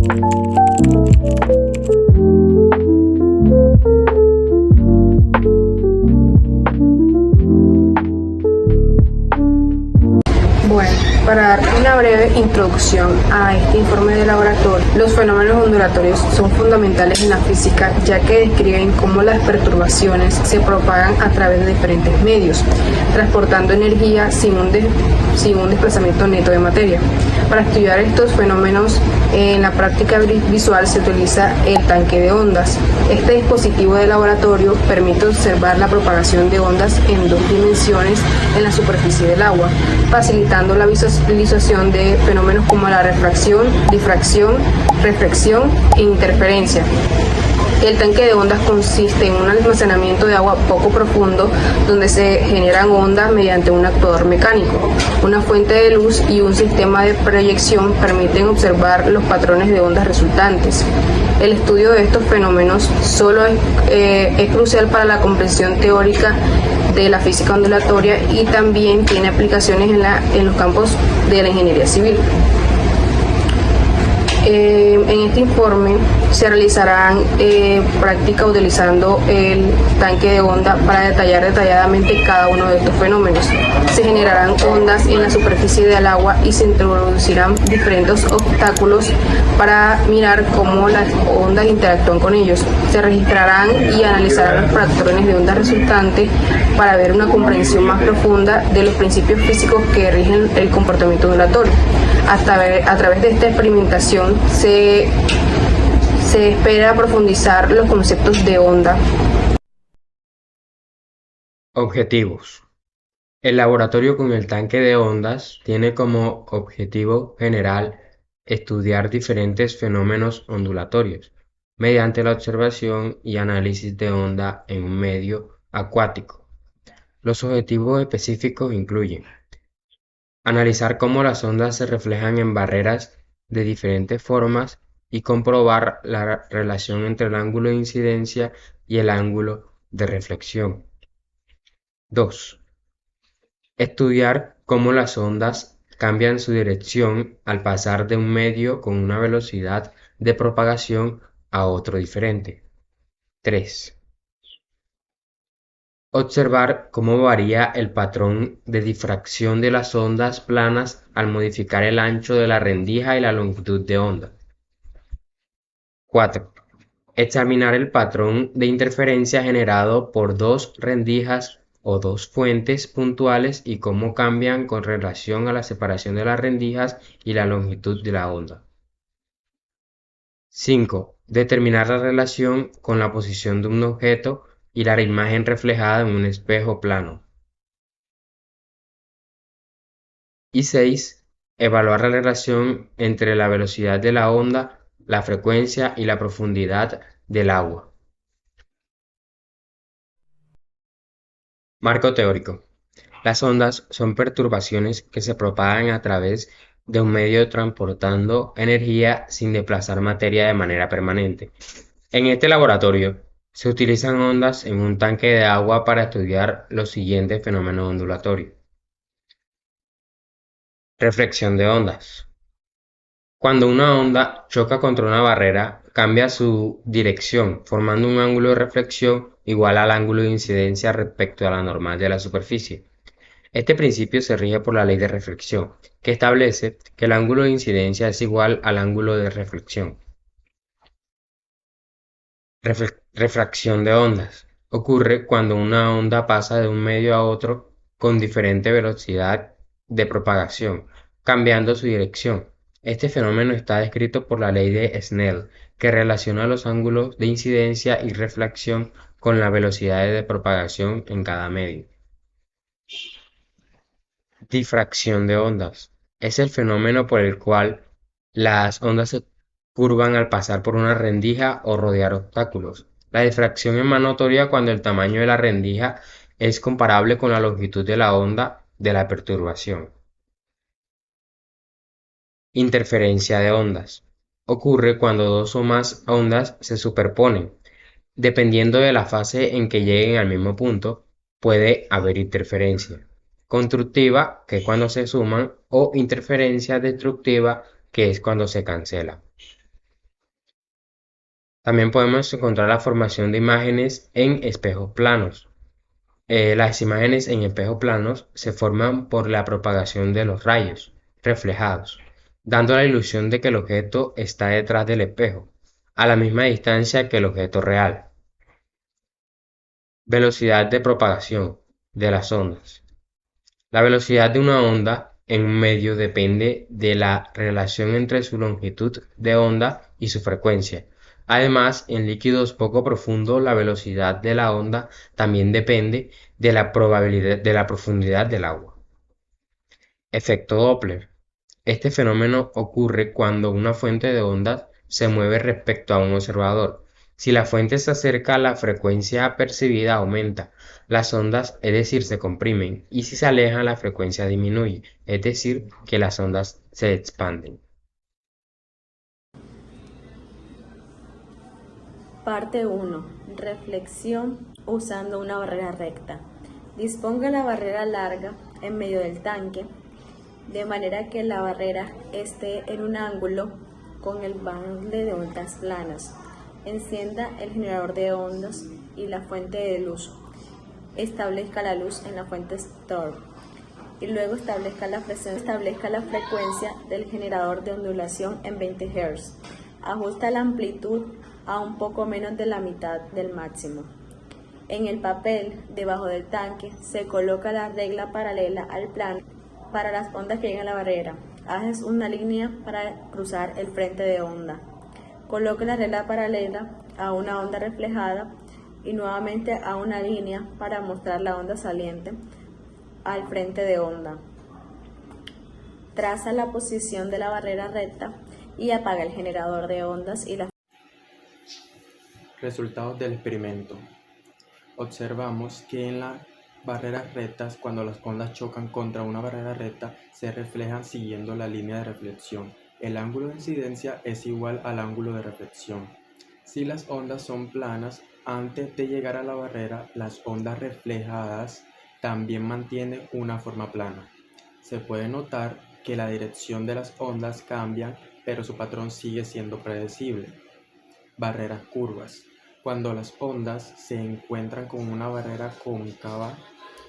Bueno, para dar una breve introducción a este informe de laboratorio, los fenómenos ondulatorios son fundamentales en la física, ya que describen cómo las perturbaciones se propagan a través de diferentes medios, transportando energía sin un desplazamiento neto de materia. Para estudiar estos fenómenos en la práctica visual se utiliza el tanque de ondas. Este dispositivo de laboratorio permite observar la propagación de ondas en 2 dimensiones en la superficie del agua, facilitando la visualización de fenómenos como la refracción, difracción, reflexión e interferencia. El tanque de ondas consiste en un almacenamiento de agua poco profundo donde se generan ondas mediante un actuador mecánico. Una fuente de luz y un sistema de proyección permiten observar los patrones de ondas resultantes. El estudio de estos fenómenos solo es crucial para la comprensión teórica de la física ondulatoria y también tiene aplicaciones en los campos de la ingeniería civil. En este informe se realizarán prácticas utilizando el tanque de onda para detallar detalladamente cada uno de estos fenómenos. Se generarán ondas en la superficie del agua y se introducirán diferentes obstáculos para mirar cómo las ondas interactúan con ellos. Se registrarán y analizarán los patrones de ondas resultantes para ver una comprensión más profunda de los principios físicos que rigen el comportamiento ondulatorio. A través de esta experimentación se espera profundizar los conceptos de onda. Objetivos. El laboratorio con el tanque de ondas tiene como objetivo general estudiar diferentes fenómenos ondulatorios mediante la observación y análisis de onda en un medio acuático. Los objetivos específicos incluyen analizar cómo las ondas se reflejan en barreras de diferentes formas y comprobar la relación entre el ángulo de incidencia y el ángulo de reflexión. 2. Estudiar cómo las ondas cambian su dirección al pasar de un medio con una velocidad de propagación a otro diferente. 3. Observar cómo varía el patrón de difracción de las ondas planas al modificar el ancho de la rendija y la longitud de onda. 4. Examinar el patrón de interferencia generado por 2 rendijas o 2 fuentes puntuales y cómo cambian con relación a la separación de las rendijas y la longitud de la onda. 5. Determinar la relación con la posición de un objeto y la imagen reflejada en un espejo plano. Y 6. Evaluar la relación entre la velocidad de la onda, la frecuencia y la profundidad del agua. Marco teórico. Las ondas son perturbaciones que se propagan a través de un medio transportando energía sin desplazar materia de manera permanente. En este laboratorio se utilizan ondas en un tanque de agua para estudiar los siguientes fenómenos ondulatorios. Reflexión de ondas. Cuando una onda choca contra una barrera, cambia su dirección, formando un ángulo de reflexión igual al ángulo de incidencia respecto a la normal de la superficie. Este principio se rige por la ley de reflexión, que establece que el ángulo de incidencia es igual al ángulo de reflexión. Refracción de ondas. Ocurre cuando una onda pasa de un medio a otro con diferente velocidad de propagación, cambiando su dirección. Este fenómeno está descrito por la ley de Snell, que relaciona los ángulos de incidencia y reflexión con las velocidades de propagación en cada medio. Difracción de ondas. Es el fenómeno por el cual las ondas se curvan al pasar por una rendija o rodear obstáculos. La difracción es más notoria cuando el tamaño de la rendija es comparable con la longitud de la onda de la perturbación. Interferencia de ondas. Ocurre cuando 2 o más ondas se superponen. Dependiendo de la fase en que lleguen al mismo punto, puede haber interferencia constructiva, que es cuando se suman, o interferencia destructiva, que es cuando se cancela. También podemos encontrar la formación de imágenes en espejos planos. Las imágenes en espejos planos se forman por la propagación de los rayos reflejados, dando la ilusión de que el objeto está detrás del espejo, a la misma distancia que el objeto real. Velocidad de propagación de las ondas. La velocidad de una onda en un medio depende de la relación entre su longitud de onda y su frecuencia. Además, en líquidos poco profundos, la velocidad de la onda también depende de la profundidad del agua. Efecto Doppler. Este fenómeno ocurre cuando una fuente de ondas se mueve respecto a un observador. Si la fuente se acerca, la frecuencia percibida aumenta, las ondas, es decir, se comprimen, y si se alejan, la frecuencia disminuye, es decir, que las ondas se expanden. Parte 1. Reflexión usando una barrera recta. Disponga la barrera larga en medio del tanque, de manera que la barrera esté en un ángulo con el bande de ondas planas. Encienda el generador de ondas y la fuente de luz. Establezca la luz en la fuente Storm y luego establezca la frecuencia del generador de ondulación en 20 Hz. Ajusta la amplitud a un poco menos de la mitad del máximo. En el papel, debajo del tanque, se coloca la regla paralela al plano para las ondas que llegan a la barrera. Haces una línea para cruzar el frente de onda. Coloca la regla paralela a una onda reflejada y nuevamente a una línea para mostrar la onda saliente al frente de onda. Traza la posición de la barrera recta y apaga el generador de ondas y la... Resultados del experimento. Observamos que en las barreras rectas, cuando las ondas chocan contra una barrera recta, se reflejan siguiendo la línea de reflexión. El ángulo de incidencia es igual al ángulo de reflexión. Si las ondas son planas, antes de llegar a la barrera, las ondas reflejadas también mantienen una forma plana. Se puede notar que la dirección de las ondas cambia, pero su patrón sigue siendo predecible. Barreras curvas. Cuando las ondas se encuentran con una barrera cóncava,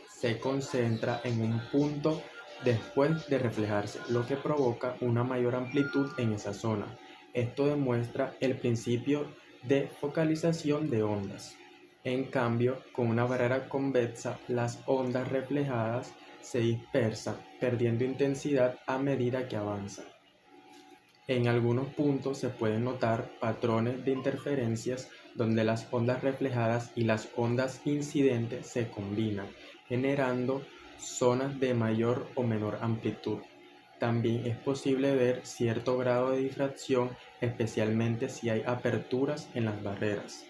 se concentra en un punto después de reflejarse, lo que provoca una mayor amplitud en esa zona. Esto demuestra el principio de focalización de ondas. En cambio, con una barrera convexa, las ondas reflejadas se dispersan, perdiendo intensidad a medida que avanzan. En algunos puntos se pueden notar patrones de interferencias donde las ondas reflejadas y las ondas incidentes se combinan, generando zonas de mayor o menor amplitud. También es posible ver cierto grado de difracción, especialmente si hay aperturas en las barreras.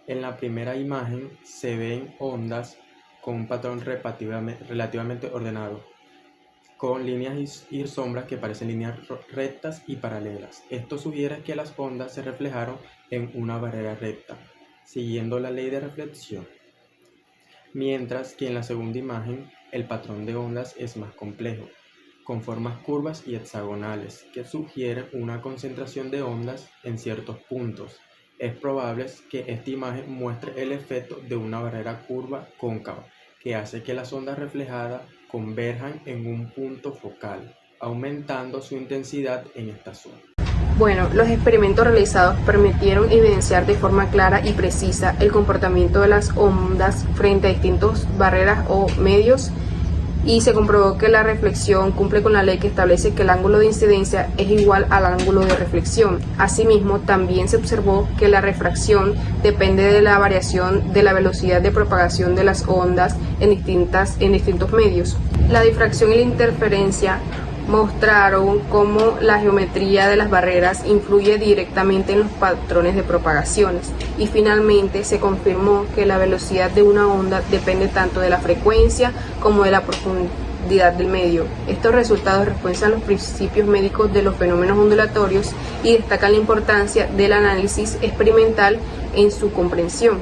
En la primera imagen se ven ondas con un patrón relativamente ordenado, con líneas y sombras que parecen líneas rectas y paralelas. Esto sugiere que las ondas se reflejaron en una barrera recta, siguiendo la ley de reflexión. Mientras que en la segunda imagen el patrón de ondas es más complejo, con formas curvas y hexagonales, que sugieren una concentración de ondas en ciertos puntos. Es probable que esta imagen muestre el efecto de una barrera curva cóncava, que hace que las ondas reflejadas converjan en un punto focal, aumentando su intensidad en esta zona. Bueno, los experimentos realizados permitieron evidenciar de forma clara y precisa el comportamiento de las ondas frente a distintas barreras o medios, y se comprobó que la reflexión cumple con la ley que establece que el ángulo de incidencia es igual al ángulo de reflexión. Asimismo, también se observó que la refracción depende de la variación de la velocidad de propagación de las ondas en distintos medios. La difracción y la interferencia mostraron cómo la geometría de las barreras influye directamente en los patrones de propagaciones, y finalmente se confirmó que la velocidad de una onda depende tanto de la frecuencia como de la profundidad del medio. Estos resultados refuerzan los principios médicos de los fenómenos ondulatorios y destacan la importancia del análisis experimental en su comprensión.